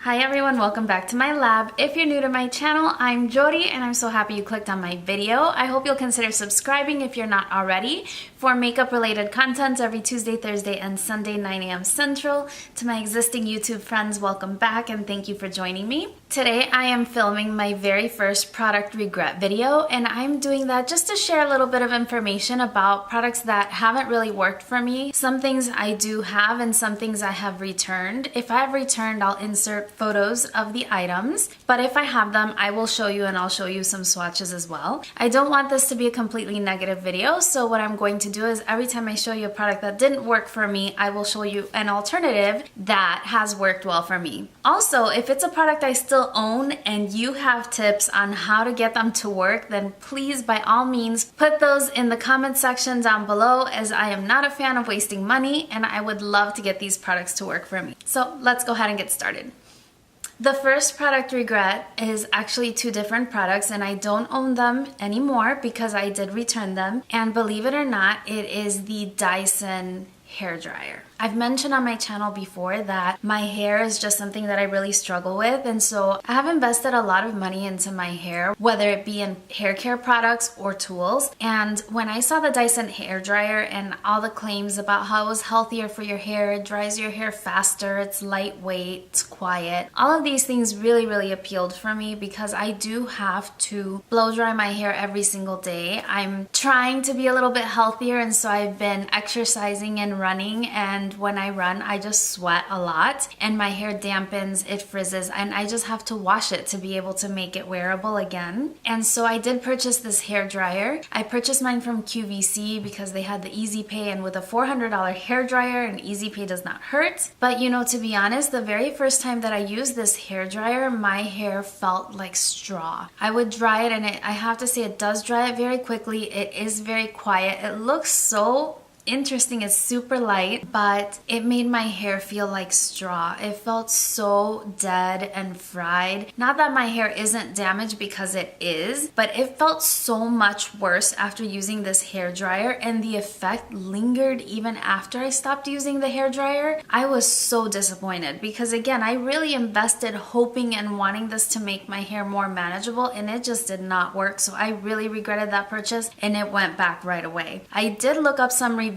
Hi everyone, welcome back to my lab. If you're new to my channel, I'm Yori and I'm so happy you clicked on my video. I hope you'll consider subscribing if you're not already for makeup related content every Tuesday, Thursday, and Sunday 9 a.m. Central. To my existing YouTube friends, welcome back and thank you for joining me. Today I am filming my very first product regret video, and I'm doing that just to share a little bit of information about products that haven't really worked for me. Some things I do have and some things I have returned. If I have returned, I'll insert photos of the items, but if I have them, I will show you and I'll show you some swatches as well. I don't want this to be a completely negative video, so what I'm going to do is every time I show you a product that didn't work for me, I will show you an alternative that has worked well for me. Also, if it's a product I still own and you have tips on how to get them to work, then please by all means put those in the comment section down below, as I am not a fan of wasting money and I would love to get these products to work for me. So let's go ahead and get started. The first product regret is actually two different products, and I don't own them anymore because I did return them. And believe it or not, it is the Dyson hair dryer. I've mentioned on my channel before that my hair is just something that I really struggle with, and so I have invested a lot of money into my hair, whether it be in hair care products or tools. And when I saw the Dyson hair dryer and all the claims about how it was healthier for your hair, it dries your hair faster, it's lightweight, it's quiet, all of these things really appealed for me because I do have to blow dry my hair every single day. I'm trying to be a little bit healthier, and so I've been exercising and running, and when I run I just sweat a lot and my hair dampens, it frizzes, and I just have to wash it to be able to make it wearable again. And so I did purchase this hair dryer. I purchased mine from QVC because they had the Easy Pay, and with a $400 hair dryer, and Easy Pay does not hurt. But you know, to be honest, the very first time that I used this hair dryer, my hair felt like straw. I would dry it and I have to say it does dry it very quickly. It is very quiet. It looks so interesting. It's super light, but it made my hair feel like straw. It felt so dead and fried. Not that my hair isn't damaged, because it is, but it felt so much worse after using this hair dryer, and the effect lingered even after I stopped using the hair dryer. I was so disappointed because again, I really invested hoping and wanting this to make my hair more manageable, and it just did not work. So I really regretted that purchase and it went back right away. I did look up some reviews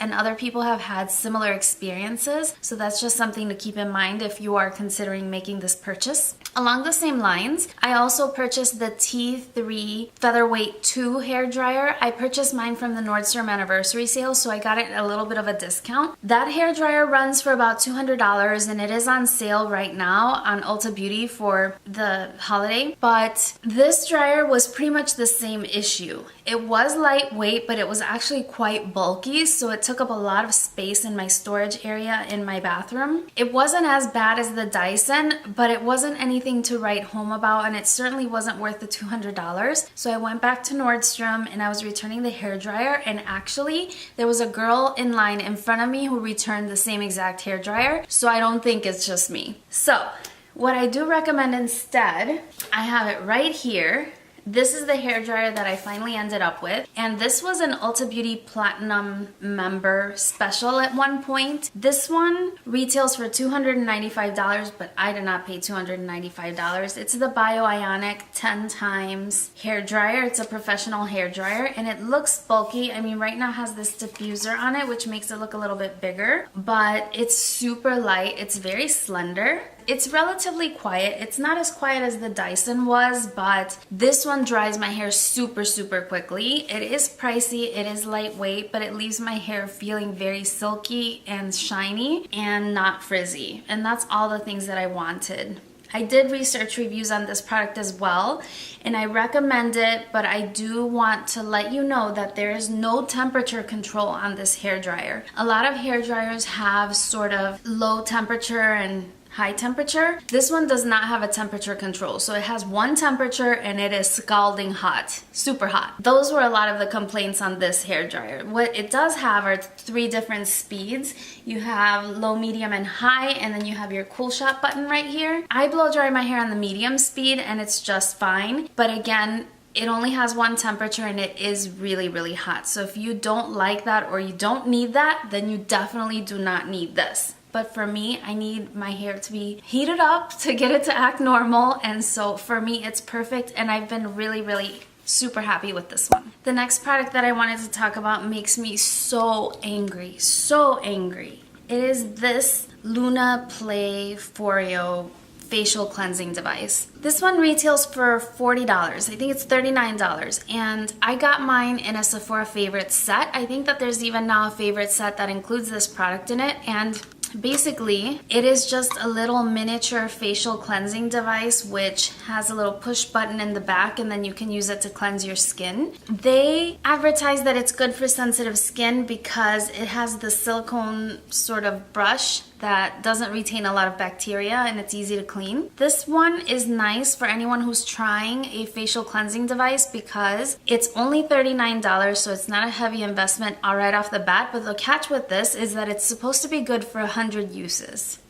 and other people have had similar experiences, so that's just something to keep in mind if you are considering making this purchase. Along the same lines, I also purchased the T3 Featherweight 2 hair dryer. I purchased mine from the Nordstrom anniversary sale, so I got it at a little bit of a discount. That hair dryer runs for about $200 and it is on sale right now on Ulta Beauty for the holiday. But this dryer was pretty much the same issue. It was lightweight, but it was actually quite bulky, so it took up a lot of space in my storage area in my bathroom. It wasn't as bad as the Dyson, but it wasn't anything to write home about, and it certainly wasn't worth the $200. So I went back to Nordstrom and I was returning the hair dryer, and actually there was a girl in line in front of me who returned the same exact hair dryer, so I don't think it's just me. So what I do recommend instead, I have it right here. This is the hair dryer that I finally ended up with, and this was an Ulta Beauty Platinum member special at one point. This one retails for $295, but I did not pay $295. It's the Bioionic 10 times hair dryer. It's a professional hair dryer and it looks bulky. I mean, right now it has this diffuser on it, which makes it look a little bit bigger, but it's super light. It's very slender. It's relatively quiet. It's not as quiet as the Dyson was, but this one dries my hair super quickly. It is pricey, it is lightweight, but it leaves my hair feeling very silky and shiny and not frizzy. And that's all the things that I wanted. I did research reviews on this product as well, and I recommend it, but I do want to let you know that there is no temperature control on this hair dryer. A lot of hair dryers have sort of low temperature and high temperature. This one does not have a temperature control, so it has one temperature and it is scalding hot, super hot. Those were a lot of the complaints on this hair dryer. What it does have are 3 different speeds. You have low, medium, and high, and then you have your cool shot button right here. I blow dry my hair on the medium speed and it's just fine, but again, it only has one temperature and it is really hot. So if you don't like that or you don't need that, then you definitely do not need this. but for me, I need my hair to be heated up to get it to act normal, and so for me it's perfect, and I've been really super happy with this one. The next product that I wanted to talk about makes me so angry, so angry. It is this Luna Play Foreo facial cleansing device. This one retails for $40. I think it's $39, and I got mine in a Sephora favorite set. I think that there's even now a favorite set that includes this product in it, and basically it is just a little miniature facial cleansing device which has a little push button in the back, and then you can use it to cleanse your skin. They advertise that it's good for sensitive skin because it has the silicone sort of brush that doesn't retain a lot of bacteria and it's easy to clean. This one is nice for anyone who's trying a facial cleansing device because it's only $39, so it's not a heavy investment right off the bat, but the catch with this is that it's supposed to be good for 100 uses.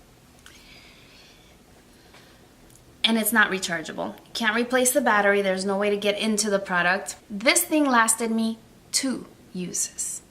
And it's not rechargeable. You can't replace the battery, there's no way to get into the product. This thing lasted me 2 uses.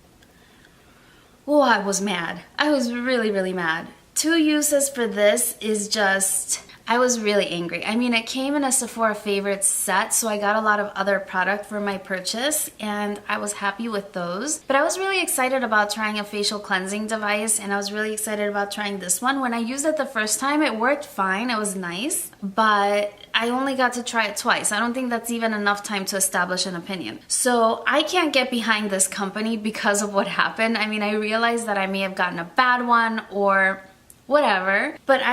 Oh, I was mad. I was really mad. 2 uses for this is just... I was really angry. I mean, it came in a Sephora favorites set, so I got a lot of other product for my purchase, and I was happy with those. But I was really excited about trying a facial cleansing device, and I was really excited about trying this one. When I used it the first time, it worked fine. It was nice, but I only got to try it twice. I don't think that's even enough time to establish an opinion. So I can't get behind this company because of what happened. I mean, I realized that I may have gotten a bad one or whatever, but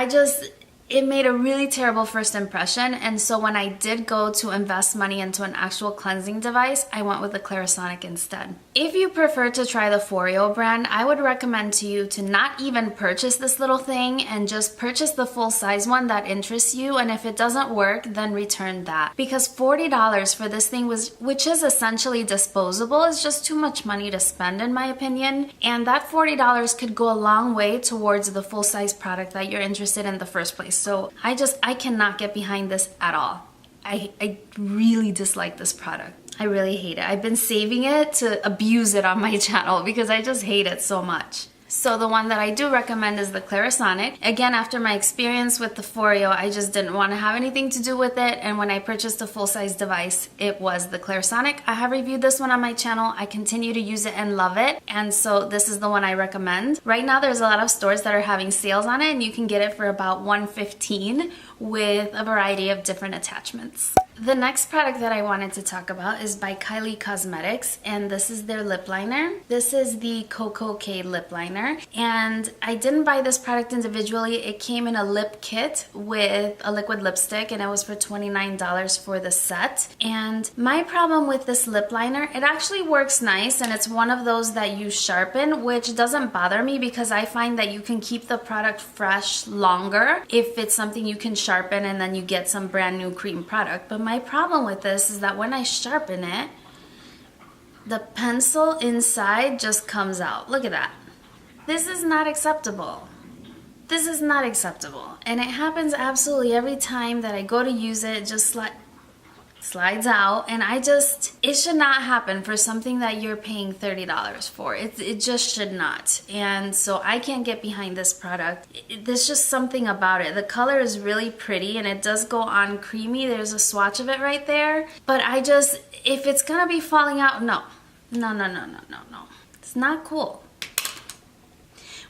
it made a really terrible first impression, and so when I did go to invest money into an actual cleansing device, I went with the Clarisonic instead. If you prefer to try the Foreo brand, I would recommend to you to not even purchase this little thing and just purchase the full size one that interests you, and if it doesn't work, then return that. Because $40 for this thing, which is essentially disposable, is just too much money to spend in my opinion, and that $40 could go a long way towards the full size product that you're interested in the first place. So I cannot get behind this at all. I really dislike this product. I really hate it. I've been saving it to abuse it on my channel because I just hate it so much. So the one that I do recommend is the Clarisonic. Again, after my experience with the Foreo, I just didn't want to have anything to do with it, and when I purchased a full-size device, it was the Clarisonic. I have reviewed this one on my channel. I continue to use it and love it, and so this is the one I recommend. Right now, there's a lot of stores that are having sales on it, and you can get it for about $115 with a variety of different attachments. The next product that I wanted to talk about is by Kylie Cosmetics, and this is their lip liner. This is the Coco K lip liner, and I didn't buy this product individually. It came in a lip kit with a liquid lipstick, and it was for $29 for the set. And my problem with this lip liner, it actually works nice, and it's one of those that you sharpen, which doesn't bother me because I find that you can keep the product fresh longer if it's something you can sharpen and then you get some brand new cream product. But my problem with this is that when I sharpen it, the pencil inside just comes out. Look at that. This is not acceptable. This is not acceptable. And it happens absolutely every time that I go to use it, just slides out, and it should not happen for something that you're paying $30 for. It just should not. And so I can't get behind this product. There's just something about it. The color is really pretty and it does go on creamy. There's a swatch of it right there. But if it's gonna be falling out, no. It's not cool.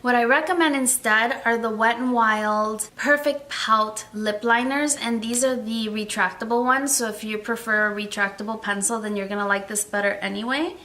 What I recommend instead are the Wet n Wild Perfect Pout lip liners, and these are the retractable ones, so if you prefer a retractable pencil, then you're gonna like this better anyway.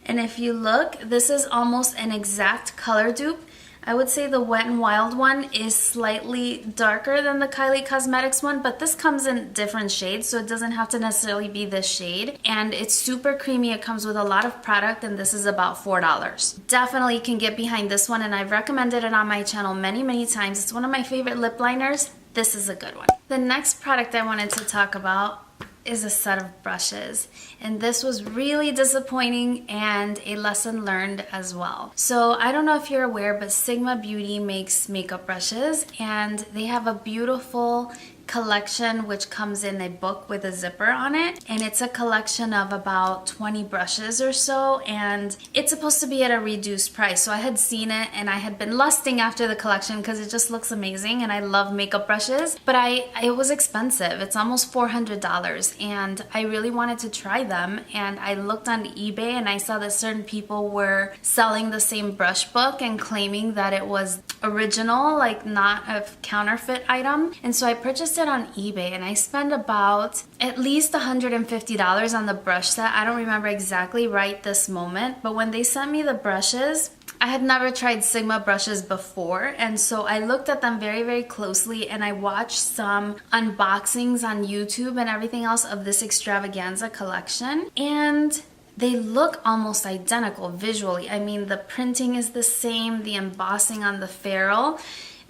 And if you look, this is almost an exact color dupe. I would say the Wet n Wild one is slightly darker than the Kylie Cosmetics one, but this comes in different shades, so it doesn't have to necessarily be this shade. And it's super creamy. It comes with a lot of product, and this is about $4. Definitely can get behind this one, and I've recommended it on my channel many times. It's one of my favorite lip liners. This is a good one. The next product I wanted to talk about is a set of brushes, and this was really disappointing and a lesson learned as well. So I don't know if you're aware, but Sigma Beauty makes makeup brushes, and they have a beautiful collection, which comes in a book with a zipper on it, and it's a collection of about 20 brushes or so, and it's supposed to be at a reduced price. So I had seen it and I had been lusting after the collection because it just looks amazing, and I love makeup brushes, but it was expensive. It's almost $400, and I really wanted to try them, and I looked on eBay and I saw that certain people were selling the same brush book and claiming that it was original, like not a counterfeit item. And so I purchased it on eBay, and I spent about at least $150 on the brush set. I don't remember exactly right this moment, but when they sent me the brushes, I had never tried Sigma brushes before, and so I looked at them very, very closely, and I watched some unboxings on YouTube and everything else of this extravaganza collection, and they look almost identical visually. I mean, the printing is the same, the embossing on the ferrule.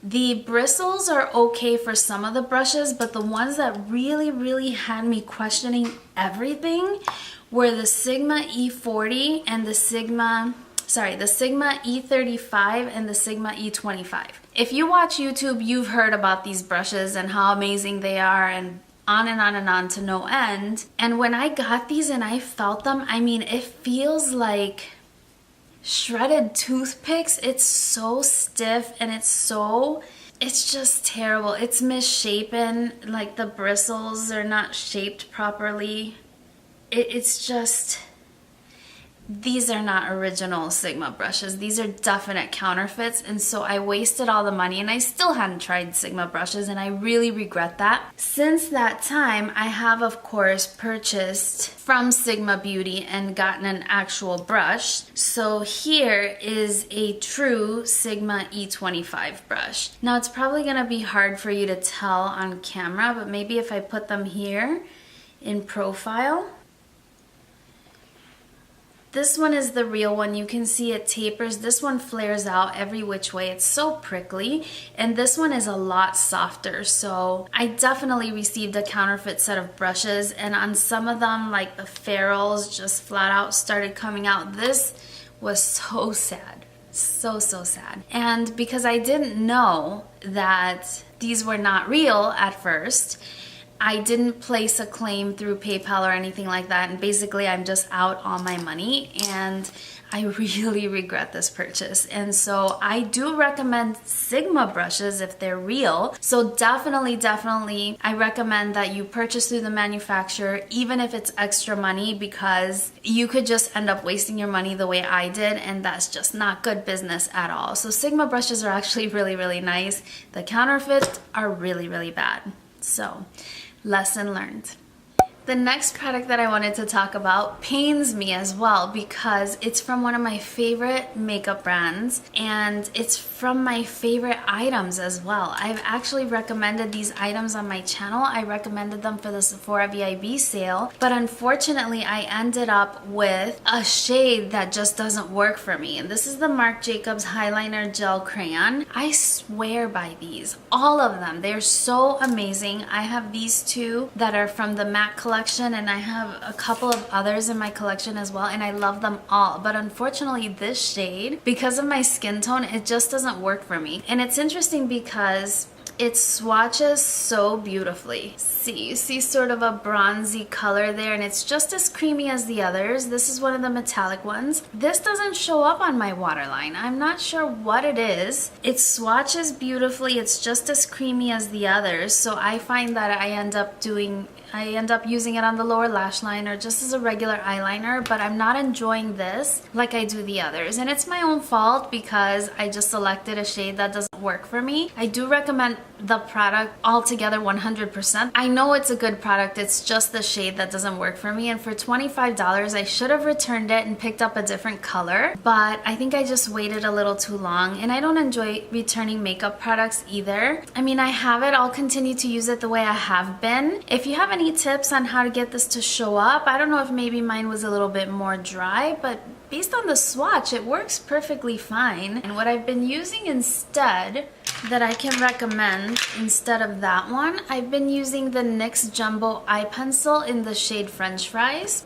The bristles are okay for some of the brushes, but the ones that really, really had me questioning everything were the Sigma E40 and the Sigma E35 and the Sigma E25. If you watch YouTube, you've heard about these brushes and how amazing they are, and on and on and on to no end. And when I got these and I felt them, I mean, it feels like shredded toothpicks. It's so stiff and it's just terrible. It's misshapen, like the bristles are not shaped properly. It's just, these are not original Sigma brushes. These are definite counterfeits, and so I wasted all the money, and I still hadn't tried Sigma brushes, and I really regret that. Since that time, I have of course purchased from Sigma Beauty and gotten an actual brush. So here is a true Sigma E25 brush. Now it's probably gonna be hard for you to tell on camera, but maybe if I put them here in profile. This one is the real one. You can see it tapers. This one flares out every which way. It's so prickly. And this one is a lot softer. So I definitely received a counterfeit set of brushes. And on some of them, like the ferrules just flat out started coming out. This was so sad. So sad. And because I didn't know that these were not real at first, I didn't place a claim through PayPal or anything like that, and basically I'm just out all my money, and I really regret this purchase. And so I do recommend Sigma brushes if they're real. So definitely I recommend that you purchase through the manufacturer, even if it's extra money, because you could just end up wasting your money the way I did, and that's just not good business at all. So Sigma brushes are actually really nice. The counterfeits are really bad. So lesson learned. The next product that I wanted to talk about pains me as well because it's from one of my favorite makeup brands, and it's from my favorite items as well. I've actually recommended these items on my channel. I recommended them for the Sephora VIB sale, but unfortunately I ended up with a shade that just doesn't work for me. And this is the Marc Jacobs Eyeliner Gel Crayon. I swear by these, all of them. They're so amazing. I have these two that are from the MAC collection, and I have a couple of others in my collection as well, and I love them all. But unfortunately this shade, because of my skin tone, it just doesn't work for me. And it's interesting because it swatches so beautifully. See, you see sort of a bronzy color there, and it's just as creamy as the others. This is one of the metallic ones. This doesn't show up on my waterline. I'm not sure what it is. It swatches beautifully. It's just as creamy as the others. So I find that I end up using it on the lower lash line or just as a regular eyeliner, but I'm not enjoying this like I do the others. And it's my own fault because I just selected a shade that doesn't work for me. I do recommend the product altogether 100%. I know it's a good product, it's just the shade that doesn't work for me. And for $25, I should have returned it and picked up a different color, but I think I just waited a little too long, and I don't enjoy returning makeup products either. I mean, I have it, I'll continue to use it the way I have been. If you have any tips on how to get this to show up, I don't know if maybe mine was a little bit more dry, but based on the swatch, it works perfectly fine. And what I've been using instead that I can recommend instead of that one, I've been using the NYX Jumbo Eye Pencil in the shade French Fries.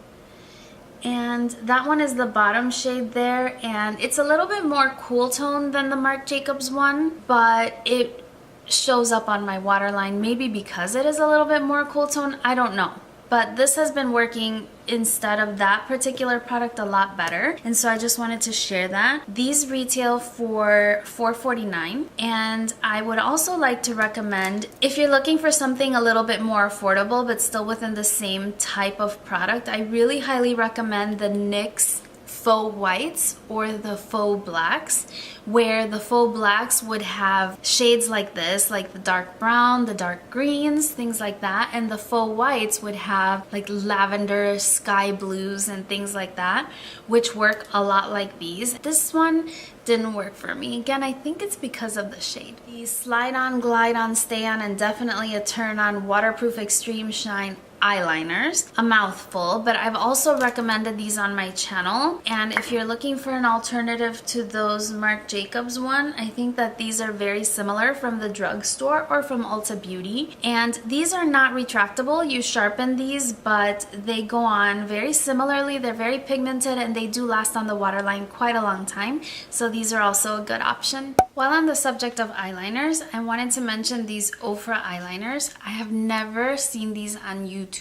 And that one is the bottom shade there, and it's a little bit more cool tone than the Marc Jacobs one, but it shows up on my waterline, maybe because it is a little bit more cool tone, I don't know. But this has been working instead of that particular product a lot better. And so I just wanted to share that. These retail for $4.49. And I would also like to recommend, if you're looking for something a little bit more affordable but still within the same type of product, I really highly recommend the NYX faux whites or the faux blacks, where the faux blacks would have shades like this, like the dark brown, the dark greens, things like that, and the faux whites would have like lavender, sky blues, and things like that, which work a lot like these. This one didn't work for me. Again, I think it's because of the shade. The slide on, glide on, stay on, and definitely a turn on waterproof extreme shine eyeliners. A mouthful, but I've also recommended these on my channel, and if you're looking for an alternative to those Marc Jacobs one, I think that these are very similar from the drugstore or from Ulta Beauty, and these are not retractable. You sharpen these, but they go on very similarly. They're very pigmented and they do last on the waterline quite a long time, so these are also a good option. While on the subject of eyeliners, I wanted to mention these Ofra eyeliners. I have never seen these on YouTube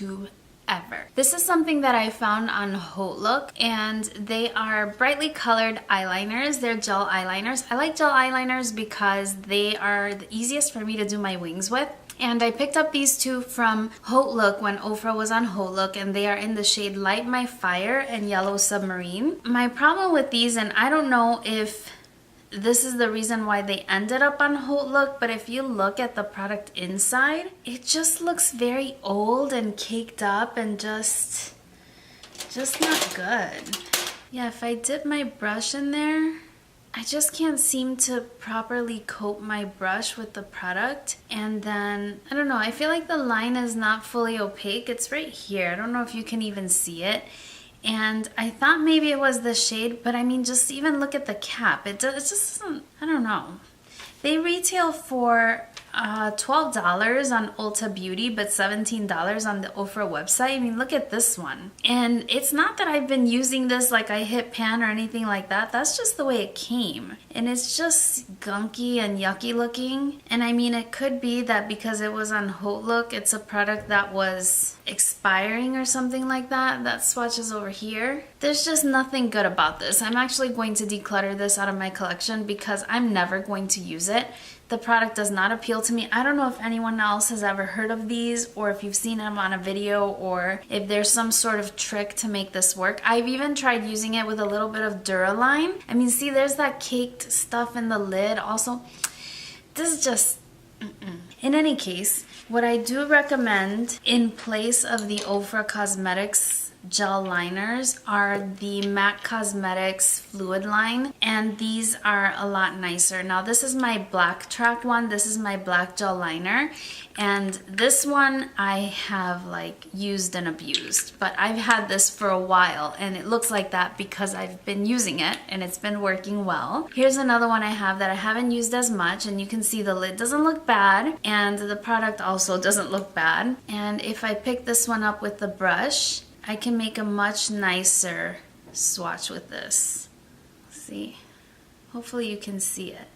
ever. This is something that I found on HauteLook, and they are brightly colored eyeliners. They're gel eyeliners. I like gel eyeliners because they are the easiest for me to do my wings with. And I picked up these two from HauteLook when Ofra was on HauteLook, and they are in the shade Light My Fire and Yellow Submarine. My problem with these, and I don't know if this is the reason why they ended up on HauteLook, but if you look at the product inside, it just looks very old and caked up and just not good. Yeah, if I dip my brush in there, I just can't seem to properly coat my brush with the product. And then, I don't know, I feel like the line is not fully opaque. It's right here. I don't know if you can even see it. And I thought maybe it was the shade, but I mean, just even look at the cap. It just doesn't, I don't know. They retail for $12 on Ulta Beauty, but $17 on the Ofra website. I mean, look at this one. And it's not that I've been using this like I hit pan or anything like that. That's just the way it came. And it's just gunky and yucky looking. And I mean, it could be that because it was on HauteLook, it's a product that was expiring or something like that. That swatches over here. There's just nothing good about this. I'm actually going to declutter this out of my collection because I'm never going to use it. The product does not appeal to me. I don't know if anyone else has ever heard of these, or if you've seen them on a video, or if there's some sort of trick to make this work. I've even tried using it with a little bit of Duraline. I mean, see, there's that caked stuff in the lid also. This is just... In any case, what I do recommend in place of the Ofra Cosmetics gel liners are the MAC Cosmetics fluid line, and these are a lot nicer. Now this is my black track one. This is my black gel liner, and this one I have like used and abused, but I've had this for a while and it looks like that because I've been using it and it's been working well. Here's another one I have that I haven't used as much, and you can see the lid doesn't look bad and the product also doesn't look bad. And if I pick this one up with the brush, I can make a much nicer swatch with this. See? Hopefully you can see it.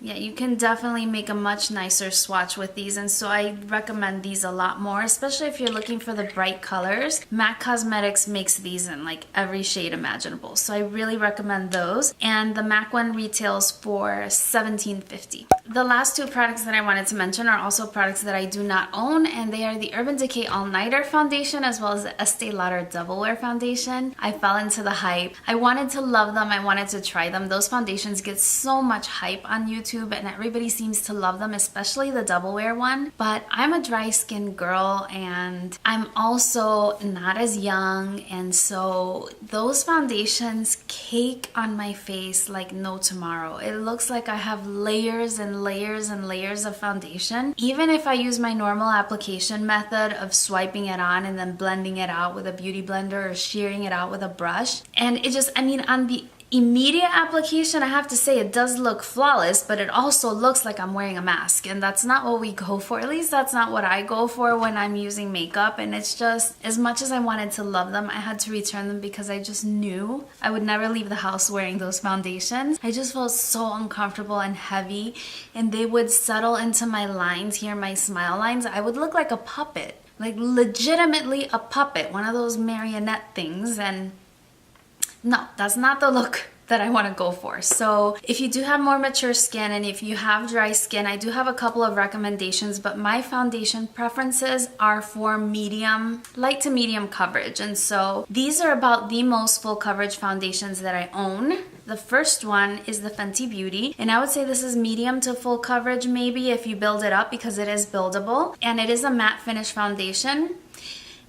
Yeah, you can definitely make a much nicer swatch with these, and so I recommend these a lot more, especially if you're looking for the bright colors. MAC Cosmetics makes these in like every shade imaginable, so I really recommend those. And the MAC one retails for $17.50. The last two products that I wanted to mention are also products that I do not own, and they are the Urban Decay All Nighter Foundation as well as the Estee Lauder Double Wear Foundation. I fell into the hype. I wanted to love them. I wanted to try them. Those foundations get so much hype on YouTube, and everybody seems to love them, especially the Double Wear one. But I'm a dry skin girl, and I'm also not as young, and so those foundations cake on my face like no tomorrow. It looks like I have layers and layers and layers of foundation. Even if I use my normal application method of swiping it on and then blending it out with a beauty blender or shearing it out with a brush, and it just, I mean, on the immediate application, I have to say it does look flawless, but it also looks like I'm wearing a mask, and that's not what we go for. At least that's not what I go for when I'm using makeup. And it's just, as much as I wanted to love them, I had to return them because I just knew I would never leave the house wearing those foundations. I just felt so uncomfortable and heavy, and they would settle into my lines here, my smile lines. I would look like a puppet, like legitimately a puppet, one of those marionette things. And no, that's not the look that I want to go for. So if you do have more mature skin and if you have dry skin, I do have a couple of recommendations, but my foundation preferences are for medium, light to medium coverage. And so these are about the most full coverage foundations that I own. The first one is the Fenty Beauty, and I would say this is medium to full coverage maybe if you build it up, because it is buildable, and it is a matte finish foundation.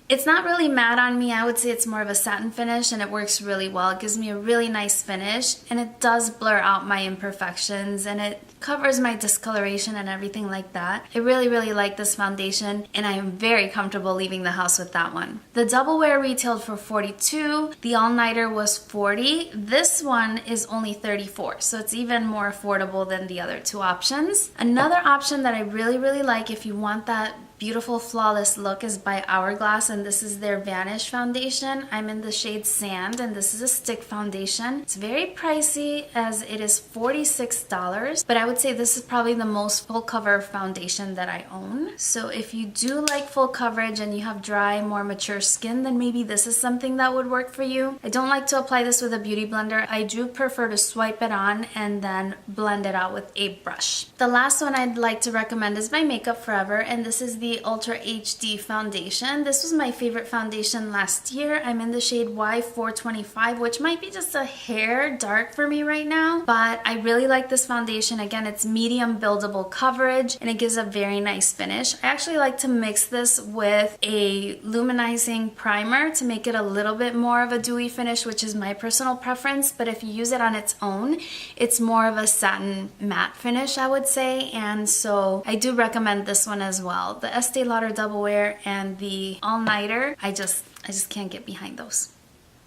It's not really matte on me. I would say it's more of a satin finish, and it works really well. It gives me a really nice finish, and it does blur out my imperfections, and it covers my discoloration and everything like that. I really, really like this foundation, and I am very comfortable leaving the house with that one. The Double Wear retailed for $42. The All Nighter was $40. This one is only $34, so it's even more affordable than the other two options. Another option that I really, really like if you want that beautiful flawless look is by Hourglass, and this is their Vanish foundation. I'm in the shade Sand, and this is a stick foundation. It's very pricey as it is $46, but I would say this is probably the most full cover foundation that I own. So if you do like full coverage and you have dry, more mature skin, then maybe this is something that would work for you. I don't like to apply this with a beauty blender. I do prefer to swipe it on and then blend it out with a brush. The last one I'd like to recommend is by Makeup Forever, and this is the Ultra HD foundation. This was my favorite foundation last year. I'm in the shade Y425, which might be just a hair dark for me right now, but I really like this foundation. Again, it's medium buildable coverage, and it gives a very nice finish. I actually like to mix this with a luminizing primer to make it a little bit more of a dewy finish, which is my personal preference, but if you use it on its own, it's more of a satin matte finish, I would say, and so I do recommend this one as well. The Estee Lauder Double Wear and the All Nighter, I just can't get behind those.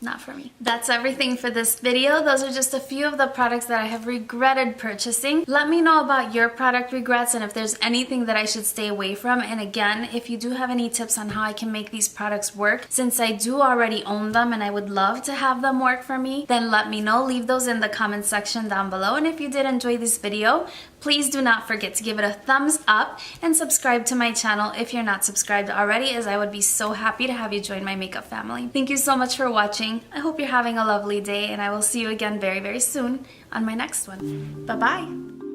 Not for me. That's everything for this video. Those are just a few of the products that I have regretted purchasing. Let me know about your product regrets and if there's anything that I should stay away from. And again, if you do have any tips on how I can make these products work, since I do already own them and I would love to have them work for me, then let me know. Leave those in the comment section down below. And if you did enjoy this video, please do not forget to give it a thumbs up and subscribe to my channel if you're not subscribed already, as I would be so happy to have you join my makeup family. Thank you so much for watching. I hope you're having a lovely day, and I will see you again very, very soon on my next one. Bye-bye.